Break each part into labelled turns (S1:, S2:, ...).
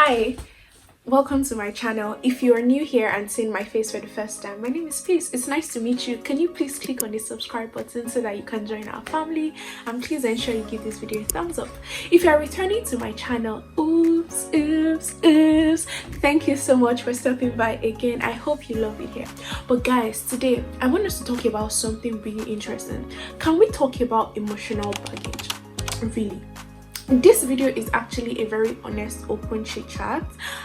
S1: Hi, welcome to my channel. If you are new here and seeing my face for the first time, my name is Peace. It's nice to meet you. Can you please click on the subscribe button so that you can join our family, and please ensure you give this video a thumbs up. If you are returning to my channel, oops, thank you so much for stopping by again. I hope you love it here. But guys, today I want us to talk about something really interesting. Can we talk about emotional baggage? Really, this video is actually a very honest, open chit chat,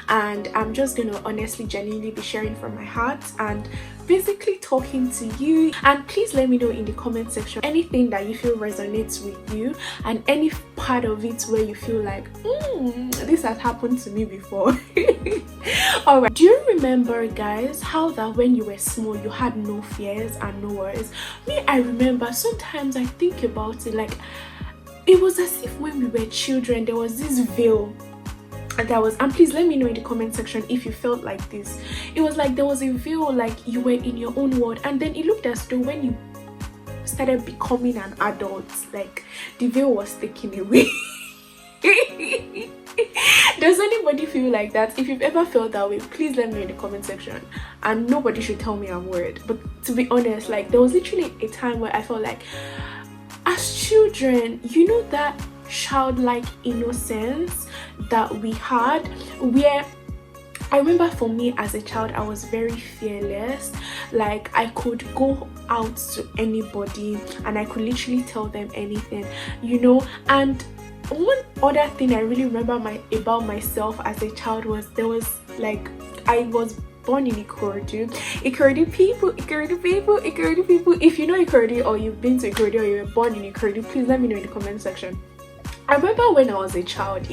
S1: and I'm just gonna honestly, genuinely be sharing from my heart and basically talking to you. And please let me know in the comment section anything that you feel resonates with you, and any part of it where you feel like this has happened to me before. All right, do you remember, guys, how that when you were small you had no fears and no worries? Me, I remember sometimes I think about it, like it was as if when we were children there was this veil that was, and please let me know in the comment section if you felt like this. It was like there was a veil, like you were in your own world, and then it looked as though when you started becoming an adult, like the veil was taken away. Does anybody feel like that? If you've ever felt that way, please let me know in the comment section, and nobody should tell me I'm weird. But to be honest, like there was literally a time where I felt like, as children, you know, that childlike innocence that we had, where I remember for me as a child I was very fearless. Like I could go out to anybody and I could literally tell them anything, you know. And one other thing I really remember about myself as a child was, there was like, I was born in Ikorodu. Ikorodu people. If you know Ikorodu, or you've been to Ikorodu, or you were born in Ikorodu, please let me know in the comment section. I remember when I was a child,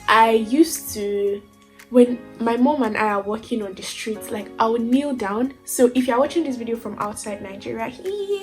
S1: I used to, when my mom and I are walking on the streets, like I would kneel down. So if you're watching this video from outside Nigeria,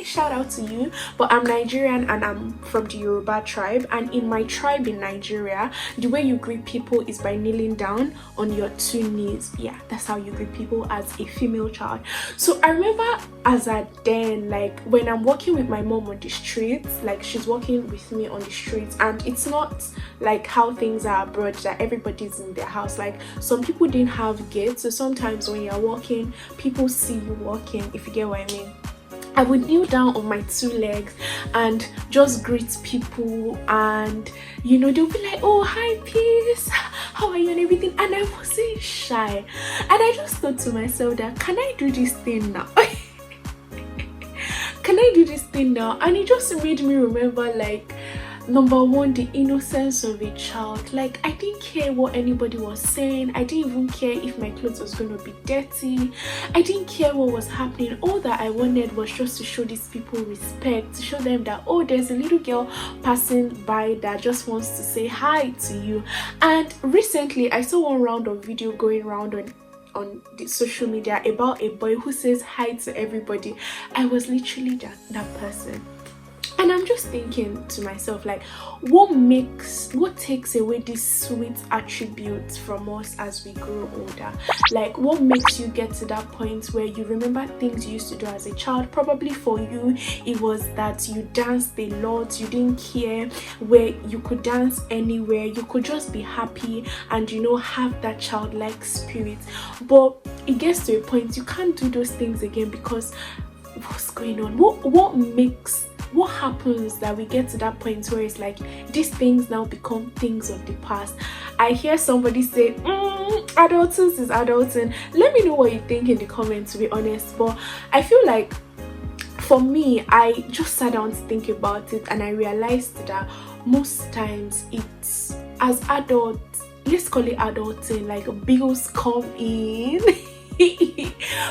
S1: shout out to you. But I'm Nigerian and I'm from the Yoruba tribe, and in my tribe in Nigeria, the way you greet people is by kneeling down on your two knees. Yeah, that's how you greet people as a female child. So I remember as a then, like when I'm walking with my mom on the streets, like she's walking with me on the streets, and it's not like how things are abroad that everybody's in their house. Like some people didn't have gates, so sometimes when you're walking, people see you walking, if you get what I mean. I would kneel down on my two legs and just greet people, and you know, they'll be like, oh hi Peace, how are you and everything. And I wasn't shy, and I just thought to myself that, can I do this thing now? Can I do this thing now? And it just made me remember, like, number one, the innocence of a child. Like I didn't care what anybody was saying. I didn't even care if my clothes was going to be dirty. I didn't care what was happening. All that I wanted was just to show these people respect, to show them that, oh, there's a little girl passing by that just wants to say hi to you. And recently I saw one round of video going around on the social media about a boy who says hi to everybody. I was literally that person. And I'm just thinking to myself, like, what takes away these sweet attributes from us as we grow older? Like, what makes you get to that point where you remember things you used to do as a child? Probably for you, it was that you danced a lot, you didn't care, where you could dance anywhere, you could just be happy and, you know, have that childlike spirit. But it gets to a point you can't do those things again, because what's going on? What happens that we get to that point where it's like these things now become things of the past? I hear somebody say, adulting is adulting. Let me know what you think in the comments, to be honest. But I feel like for me, I just sat down to think about it, and I realized that most times it's, as adults, let's call it adulting, like bills come in,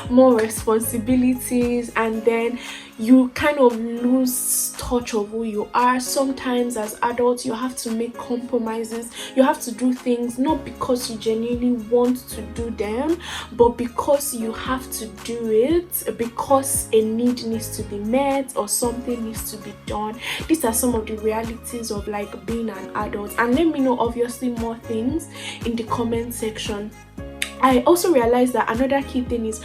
S1: more responsibilities, and then you kind of lose touch of who you are. Sometimes as adults you have to make compromises, you have to do things not because you genuinely want to do them, but because you have to do it because a need needs to be met or something needs to be done. These are some of the realities of like being an adult. And let me know obviously more things in the comment section. I also realized that another key thing is,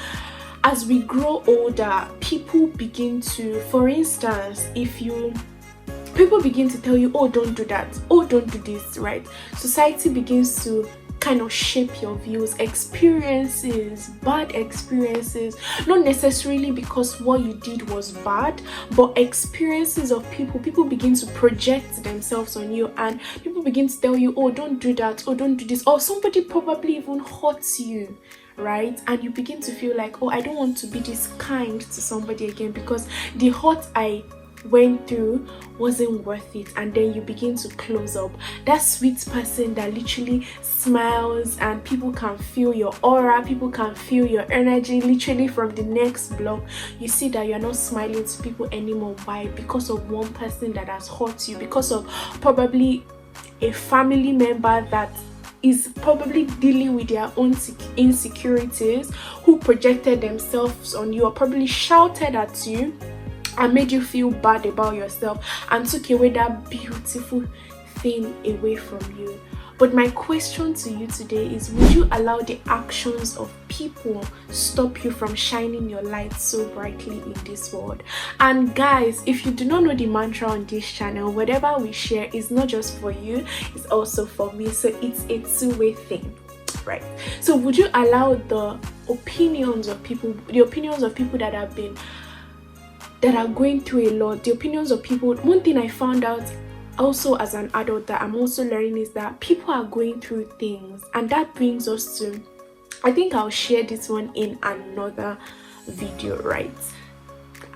S1: as we grow older, people begin to, for instance, people begin to tell you, oh, don't do that, oh, don't do this, right? Society begins to kind of shape your views. Experiences, bad experiences, not necessarily because what you did was bad, but experiences of people begin to project themselves on you, and people begin to tell you, oh, don't do that, oh, don't do this, or somebody probably even hurts you, right? And you begin to feel like, oh, I don't want to be this kind to somebody again because the hurt I went through wasn't worth it. And then you begin to close up. That sweet person that literally smiles and people can feel your aura, people can feel your energy literally from the next block. You see that you're not smiling to people anymore. Why? Because of one person that has hurt you, because of probably a family member that is probably dealing with their own insecurities, who projected themselves on you, or probably shouted at you and made you feel bad about yourself and took away that beautiful thing away from you. But my question to you today is, would you allow the actions of people stop you from shining your light so brightly in this world? And guys, if you do not know the mantra on this channel, whatever we share is not just for you, it's also for me. So it's a two-way thing, right? So would you allow the opinions of people that are going through a lot, the opinions of people? One thing I found out also as an adult that I'm also learning is that people are going through things, and that brings us to, I think I'll share this one in another video, right?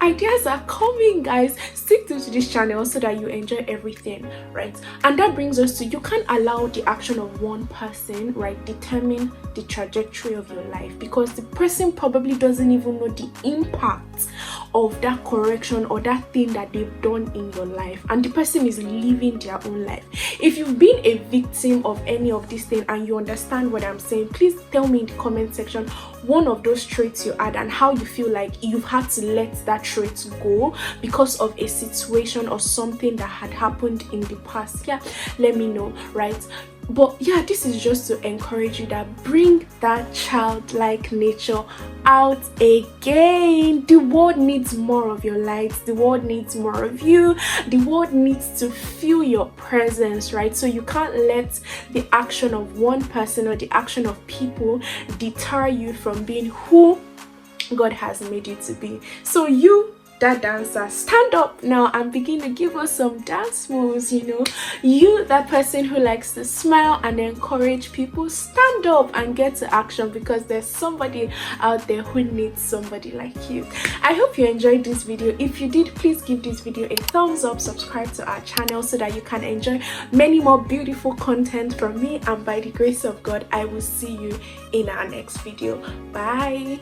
S1: Ideas are coming, guys. Stick to this channel so that you enjoy everything, right? And that brings us to, you can't allow the action of one person, right, determine the trajectory of your life, because the person probably doesn't even know the impact of that correction or that thing that they've done in your life, and the person is living their own life. If you've been a victim of any of these things and you understand what I'm saying, please tell me in the comment section one of those traits you had and how you feel like you've had to let that trait go because of a situation or something that had happened in the past. Yeah, let me know, right? But yeah, this is just to encourage you that bring that childlike nature out again. The world needs more of your light. The world needs more of you. The world needs to feel your presence, right? So you can't let the action of one person or the action of people deter you from being who God has made you to be. So you, that dancer, stand up now and begin to give us some dance moves. You know, you, that person who likes to smile and encourage people, stand up and get to action, because there's somebody out there who needs somebody like you. I hope you enjoyed this video. If you did, please give this video a thumbs up, subscribe to our channel so that you can enjoy many more beautiful content from me, and by the grace of God, I will see you in our next video. Bye.